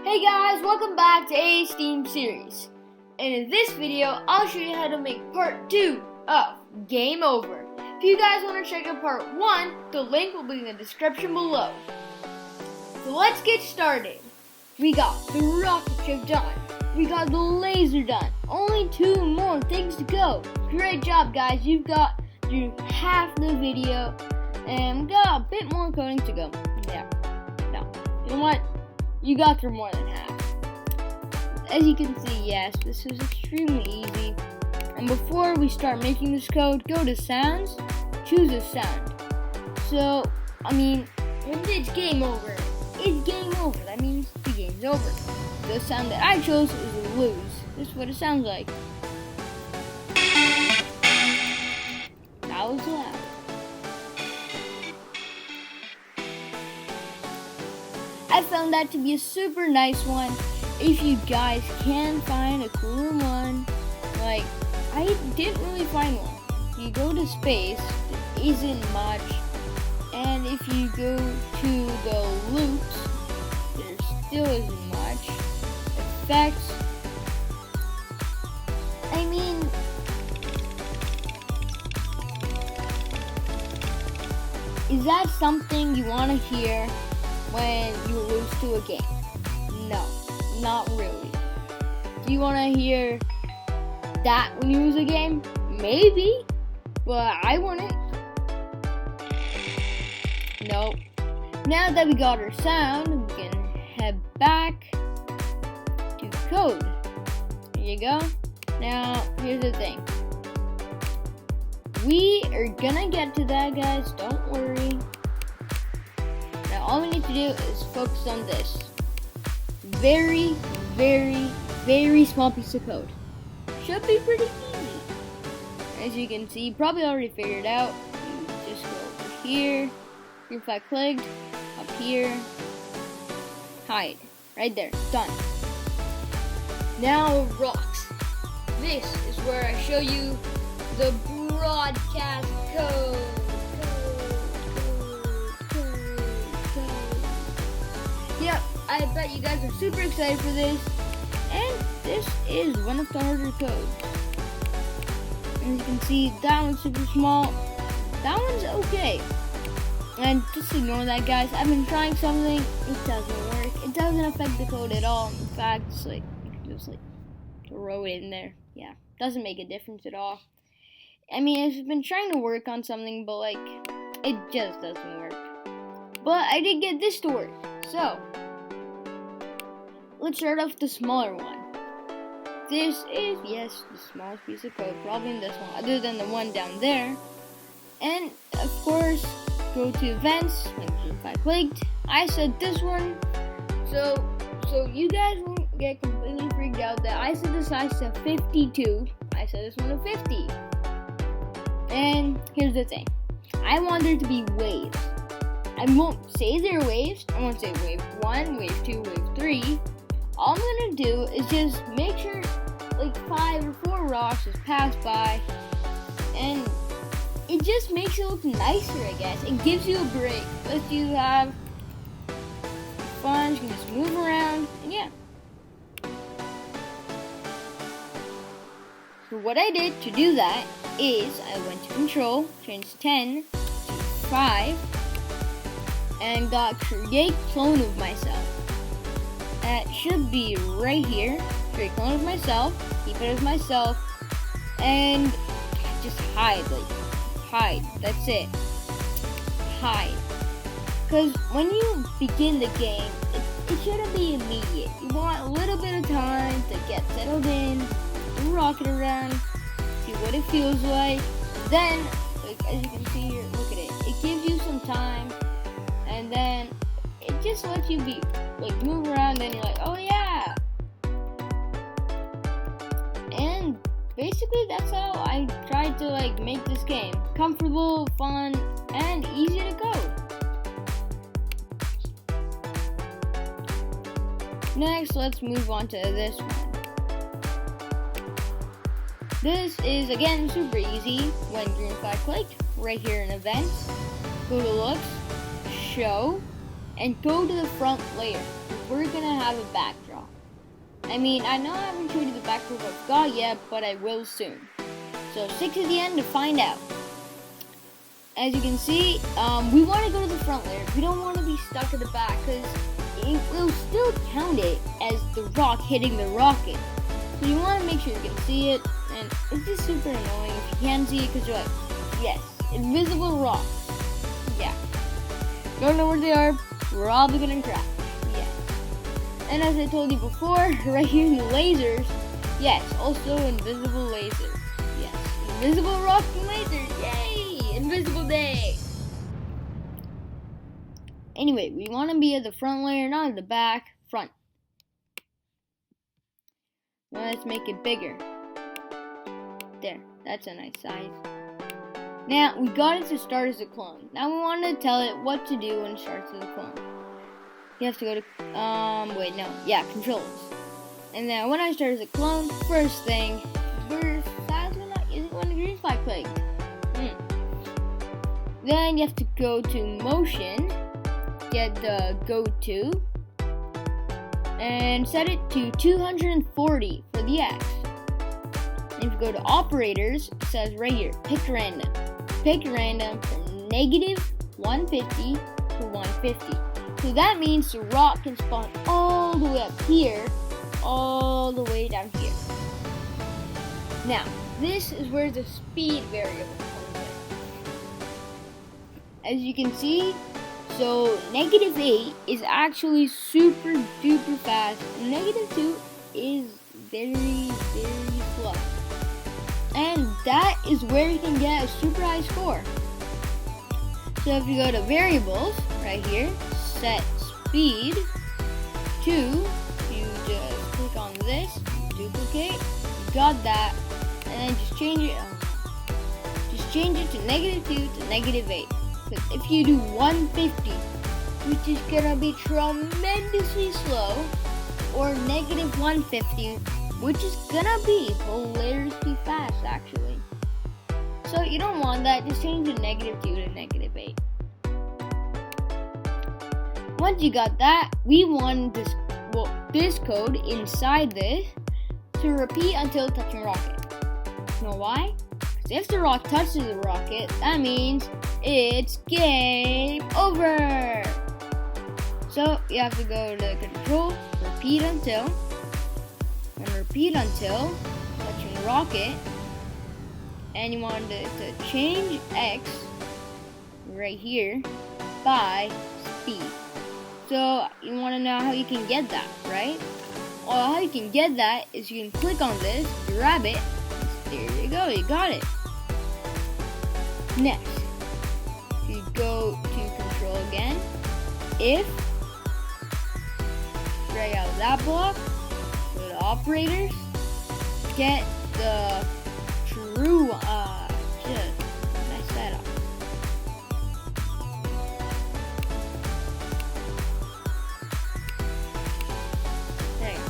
Hey guys, welcome back to A Steam Series. And in this video, I'll show you how to make part 2 of Game Over. If you guys want to check out part 1, the link will be in the description below. So let's get started. We got the rocket ship done. We got the laser done. Only 2 more things to go. Great job guys, you've got through half the video. And we got a bit more coding to go. Yeah, no, you know what? You got through more than half. As you can see, yes, this is extremely easy. And before we start making this code, go to sounds, choose a sound. So, when it's game over, it's game over. That means the game's over. The sound that I chose is lose. This is what it sounds like. That was loud. I found that to be a super nice one. If you guys can find a cooler one, like I didn't really find one. If you go to space, there isn't much, and if you go to the loops, there still isn't much. Effects, is that something you want to hear when you lose to a game? No, not really. Do you want to hear that when you lose a game? Maybe, but I wouldn't. Nope. Now that we got our sound, we can head back to code. There you go. Now, here's the thing. We are gonna get to that, guys. Don't worry. Now, all we need to do is focus on this. Very, very, very small piece of code. Should be pretty easy. As you can see, you probably already figured it out. You just go over here. If I clicked, up here, hide. Right there. Done. Now, rocks. This is where I show you the broadcast code. Yep, I bet you guys are super excited for this. And this is one of the harder codes. And you can see that one's super small. That one's okay. And just ignore that, guys. I've been trying something. It doesn't work. It doesn't affect the code at all. In fact, it's you can just throw it in there. Yeah, doesn't make a difference at all. I've been trying to work on something, but it just doesn't work. But I did get this to work. So, let's start off with the smaller one. This is, yes, the smallest piece of code, probably in this one, other than the one down there. And, of course, go to events, if I clicked, I said this one. So you guys won't get completely freaked out that I set the size to 52. I set this one to 50. And here's the thing. I want there to be waves. I won't say they're waves. I won't say wave 1, wave 2, wave 3. All I'm going to do is just make sure 5 or 4 rocks just pass by. And it just makes it look nicer, I guess. It gives you a break. Lets you have fun. You can just move around. And yeah. So what I did to do that is I went to control, changed 10 to 5, and got create clone of myself. That should be right here. Create clone of myself, keep it as myself, and just hide, hide, that's it. Hide. Because when you begin the game, it shouldn't be immediate. You want a little bit of time to get settled in, rocket around, see what it feels like. Then, as you can see here, look at it. It gives you some time, and then it just lets you be move around, and you're like, oh yeah. And basically, that's how I tried to make this game comfortable, fun, and easy to code. Next, let's move on to this one. This is, again, super easy. When green flag clicked, right here in events, go to looks, show, and go to the front layer. we're gonna have a backdrop. I mean, I know I haven't showed you the backdrop I've got yet, but I will soon. So stick to the end to find out. As you can see, we want to go to the front layer. We don't want to be stuck at the back because it will still count it as the rock hitting the rocket. So you want to make sure you can see it, and it's just super annoying if you can't see it because you're like, yes, invisible rocks. Yeah. Don't know where they are, we're probably gonna crash. Yeah. And as I told you before, right here in the lasers, yes, also invisible lasers. Yes, invisible rocks and lasers, yay! Invisible day! Anyway, we want to be at the front layer, not at the back. Front. Now let's make it bigger. There, that's a nice size. Now, we got it to start as a clone. Now we want to tell it what to do when it starts as a clone. You have to go to, controls. And then when I start as a clone, first thing, we're not using one of the green flag plague. Then you have to go to motion, get the go to, and set it to 240 for the X. And if you go to operators, it says right here, pick random. Pick random from negative 150 to 150. So that means the rock can spawn all the way up here, all the way down here. Now, this is where the speed variable comes in. As you can see, so negative 8 is actually super duper fast. Negative 2 is very, very slow. And that is where you can get a super high score. So if you go to variables, right here, set speed to, you just click on this, duplicate, you got that, and then just change it. Just change it to negative 2 to negative 8. Because if you do 150, which is gonna be tremendously slow, or negative 150, which is gonna be hilariously fast actually. So you don't want that, just change the negative 2 to negative 8. Once you got that, we want this code inside this to repeat until touching rocket. You know why? Because if the rock touches the rocket, that means it's game over. So you have to go to control, repeat until, and repeat until touching the rocket, and you want to change X right here by speed. So you want to know how you can get that, right? Well, how you can get that is you can click on this, grab it, there you go, you got it. Next, you go to control again, if, drag out that block, go to operators, get the true, just mess that up. There you go.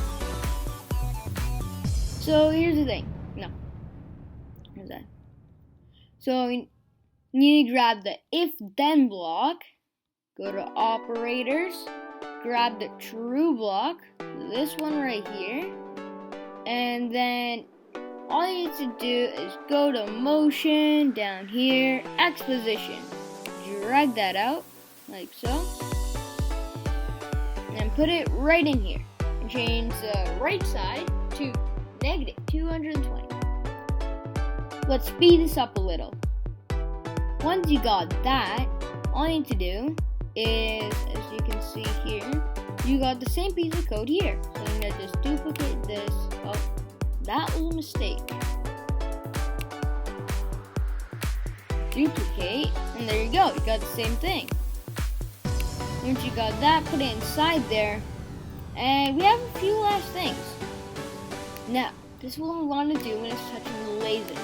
So here's the thing. No. Here's that. So you need to grab the if then block, go to operators, grab the true block, this one right here, and then all you need to do is go to motion down here, X position, drag that out like so, and put it right in here, and change the right side to negative 220. Let's speed this up a little. Once you got that, all you need to do is, as you can see here, you got the same piece of code here. So I'm going to just duplicate this. Oh, that was a mistake. Duplicate, and there you go. You got the same thing. Once you got that, put it inside there. And we have a few last things. Now, this is what we want to do when it's touching the laser.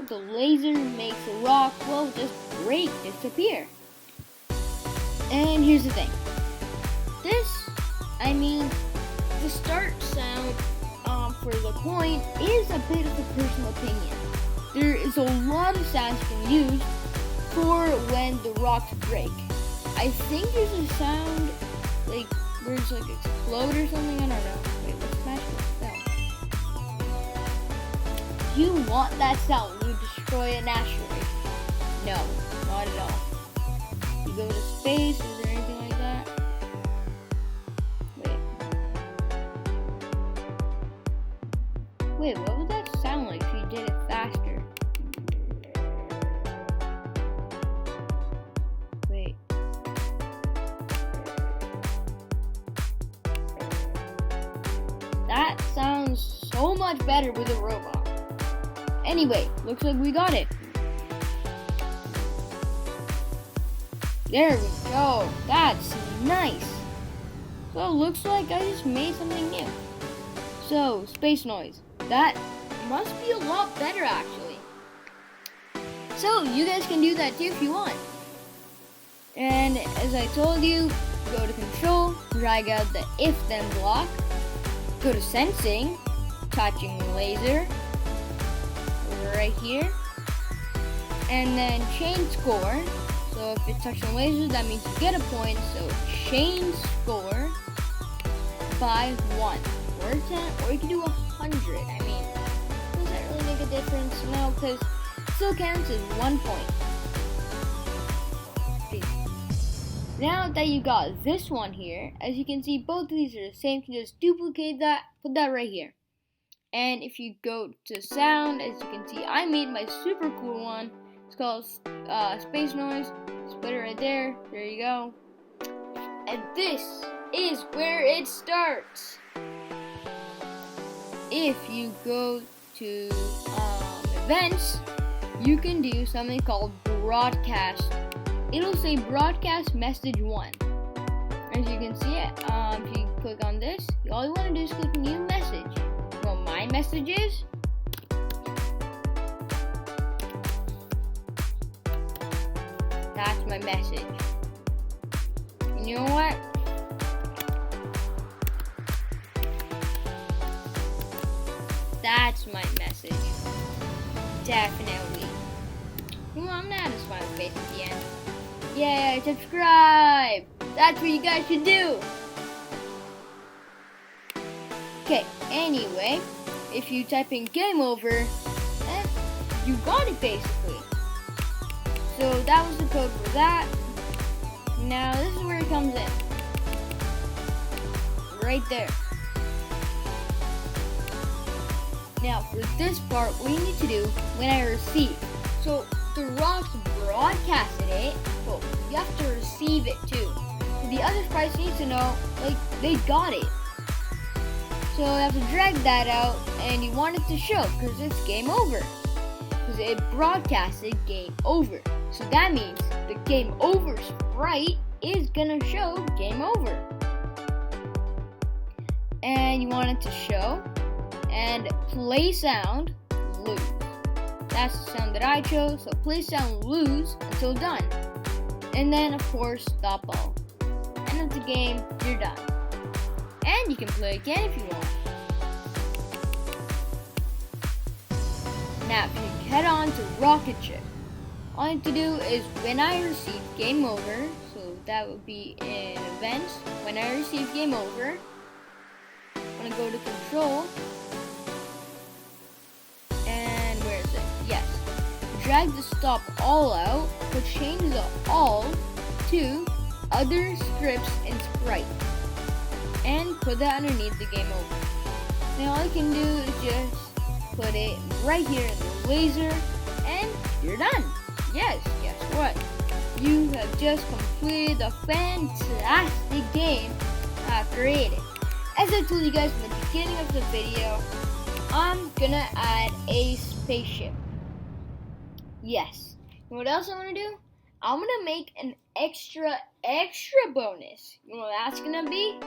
The laser makes the rock, well, just disappear. And here's the thing. The start sound for the coin is a bit of a personal opinion. There is a lot of sounds you can use for when the rocks break. I think there's a sound, like birds like explode or something. I don't know. Wait, let's smash that sound. You want that sound when you destroy an asteroid? No, not at all. You go to space, is there anything like that? Wait, what would that sound like if you did it faster? Wait. That sounds so much better with a robot. Anyway, looks like we got it. There we go. That's nice. So it looks like I just made something new. So, space noise. That must be a lot better actually. So you guys can do that too if you want. And as I told you, go to control, drag out the if then block, go to sensing, touching laser, right here, and then change score. So if it's touching lasers, that means you get a point, so change score by 1 or 10, or you can do 100. I mean, does that really make a difference? No, because it still counts as 1 point. Okay. Now that you got this one here, as you can see, both of these are the same. You can just duplicate that, put that right here. And if you go to sound, as you can see, I made my super cool one. It's called Space Noise. Just put it right there. There you go. And this is where it starts. If you go to events, you can do something called broadcast. It'll say broadcast message 1. As you can see it, if you click on this, all you want to do is click new message. Well, my message is that's my message. And you know what? That's my message. Definitely. Come on, I'm gonna add a smiley face at the end. Yay, subscribe! That's what you guys should do! Okay, anyway, if you type in game over, you got it basically. So that was the code for that. Now this is where it comes in. Right there. Now for this part, what you need to do when I receive. So the rocks broadcasted it, but you have to receive it too. So the other sprites need to know, like, they got it. So you have to drag that out, and you want it to show, because it's game over. Because it broadcasted game over. So that means the game over sprite is gonna show game over. And you want it to show, and play sound, lose. That's the sound that I chose, so play sound, lose until done. And then of course, stop all. End of the game, you're done. And you can play again if you want. Now, if you head on to Rocket Ship, all you have to do is when I receive game over, so that would be in events, when I receive game over, I'm gonna go to control, and where is it? Yes. Drag the stop all out, but change the all to other strips in sprite, and put that underneath the game over. Now all you can do is just put it right here in the laser, and you're done. Yes, guess what? You have just completed a fantastic game I've created. As I told you guys in the beginning of the video, I'm gonna add a spaceship. Yes. And what else I'm gonna do? I'm gonna make an extra bonus. You know what that's gonna be?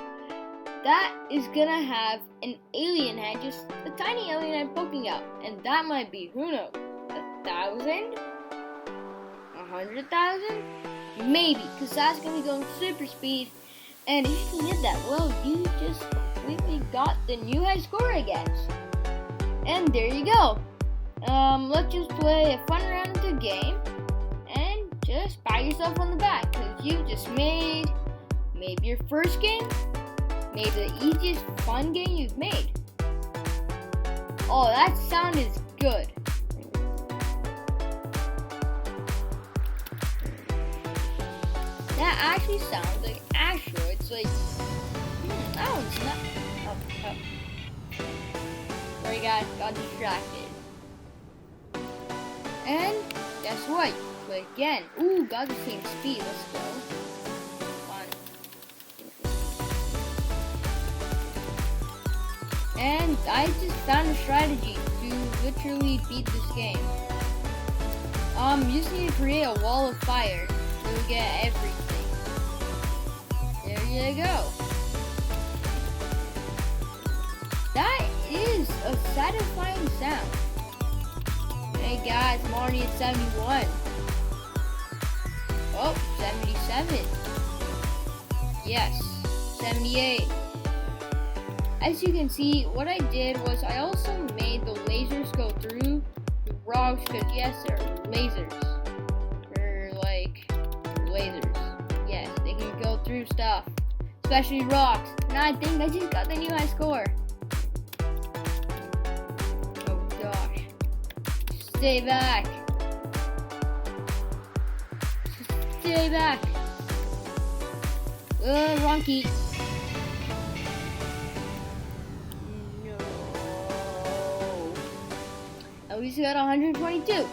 That is gonna have an alien head, just a tiny alien head poking out. And that might be, who knows, 1,000? 100,000? Maybe, because that's going to be going super speed. And if you can get that, well, you just completely got the new high score, I guess. And there you go. Let's just play a fun round of the game. And just pat yourself on the back, because you just made maybe your first game, made the easiest fun game you've made. Oh, that sound is good. That actually sounds like asteroids. Like, that one's not. Oh. Sorry, guys, got distracted. And guess what? But again, ooh, got the same speed. Let's go. Fun. And I just found a strategy to literally beat this game. You just need to create a wall of fire. You'll get everything. There you go. That is a satisfying sound. Hey guys, I'm already at 71. Oh, 77. Yes, 78. As you can see, what I did was I also made the lasers go through the rocks, because yes, they're lasers. They're lasers. Yes, they can go through stuff, especially rocks. And I think I just got the new high score. Oh gosh. Stay back. Stay back. Wrong key. No. At least we got 122.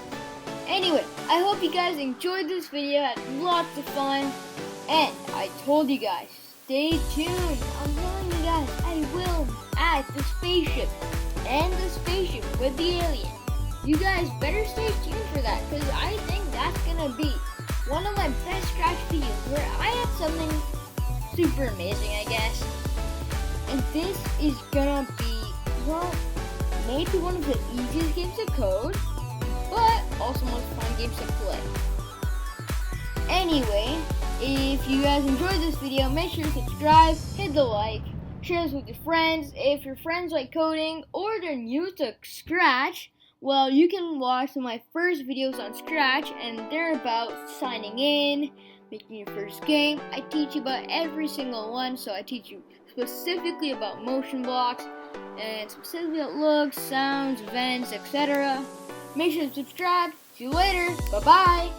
Anyway, I hope you guys enjoyed this video, had lots of fun, and I told you guys, stay tuned. I'm telling you guys, I will add the spaceship and the spaceship with the alien. You guys better stay tuned for that, because I think that's gonna be one of my best scratch videos where I have something super amazing, I guess. And this is gonna be, well, maybe one of the easiest games to code, but also most fun games to play. Anyway, if you guys enjoyed this video, make sure to subscribe, hit the like, share this with your friends. If your friends like coding or they're new to Scratch, well, you can watch some of my first videos on Scratch, and they're about signing in, making your first game. I teach you about every single one, so I teach you specifically about motion blocks, and specifically about looks, sounds, events, etc. Make sure to subscribe. See you later. Bye-bye.